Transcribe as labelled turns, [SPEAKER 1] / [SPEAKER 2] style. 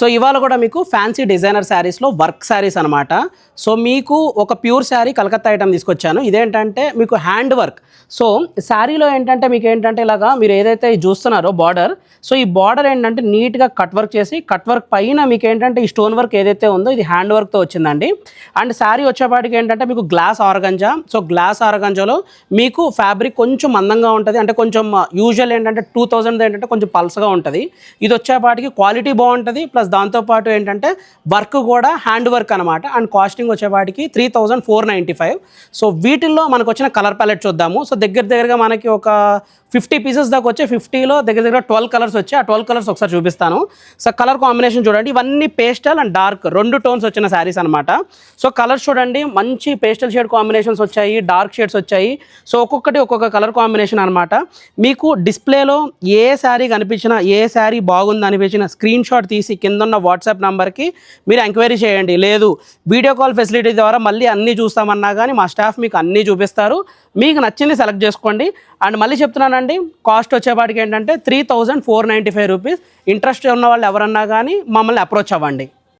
[SPEAKER 1] So ఇవాళ కూడా మీకు ఫ్యాన్సీ డిజైనర్ శారీస్లో వర్క్ శారీస్ అనమాట. సో మీకు ఒక ప్యూర్ శారీ కలకత్తా ఐటమ్ తీసుకొచ్చాను. ఇదేంటంటే మీకు హ్యాండ్ వర్క్. సో శారీలో ఏంటంటే మీకు ఏంటంటే ఇలాగా మీరు ఏదైతే చూస్తున్నారో బార్డర్, సో ఈ బార్డర్ ఏంటంటే నీట్గా కట్ వర్క్ చేసి, కట్ వర్క్ పైన మీకు ఏంటంటే ఈ స్టోన్ వర్క్ ఏదైతే ఉందో ఇది హ్యాండ్ వర్క్తో వచ్చిందండి. అండ్ శారీ వచ్చేపాటికి ఏంటంటే మీకు గ్లాస్ ఆర్గంజా. సో గ్లాస్ ఆర్గంజాలో మీకు ఫ్యాబ్రిక్ కొంచెం మందంగా ఉంటుంది, అంటే కొంచెం యూజువల్ ఏంటంటే 2000 ఏంటంటే కొంచెం పల్సగా ఉంటుంది. ఇది వచ్చేపాటికి క్వాలిటీ బాగుంటుంది, ప్లస్ దాంతోపాటు ఏంటంటే వర్క్ కూడా హ్యాండ్ వర్క్ అనమాట. అండ్ కాస్టింగ్ వచ్చేపాటికి 3495. సో వీటిల్లో మనకు వచ్చిన కలర్ ప్యాలెట్ చూద్దాము. సో దగ్గరగా మనకి ఒక 50 పీసెస్ దాకా వచ్చే, 50లో దగ్గర 12 కలర్స్ వచ్చాయి. ఆ 12 కలర్స్ ఒకసారి చూపిస్తాను. సో కలర్ కాంబినేషన్ చూడండి, ఇవన్నీ పేస్టల్ అండ్ డార్క్ 2 టోన్స్ వచ్చిన శారీస్ అనమాట. సో కలర్స్ చూడండి, మంచి పేస్టల్ షేడ్ కాంబినేషన్స్ వచ్చాయి, డార్క్ షేడ్స్ వచ్చాయి. సో ఒక్కొక్కటి ఒక్కొక్క కలర్ కాంబినేషన్ అనమాట. మీకు డిస్ప్లేలో ఏ శారీ కనిపించినా, ఏ శారీ బాగుంది అనిపించిన స్క్రీన్ షాట్ తీసి కింద ఉన్న వాట్సాప్ నెంబర్కి మీరు ఎంక్వైరీ చేయండి. లేదు వీడియో కాల్ ఫెసిలిటీ ద్వారా మళ్ళీ అన్నీ చూస్తామన్నా కానీ మా స్టాఫ్ మీకు అన్నీ చూపిస్తారు. మీకు నచ్చింది సెలెక్ట్ చేసుకోండి. అండ్ మళ్ళీ చెప్తున్నానండి, కాస్ట్ వచ్చేపాటికి ఏంటంటే 3495 రూపీస్. ఇంట్రెస్ట్ ఉన్న వాళ్ళు ఎవరన్నా కానీ మమ్మల్ని అప్రోచ్ అవ్వండి.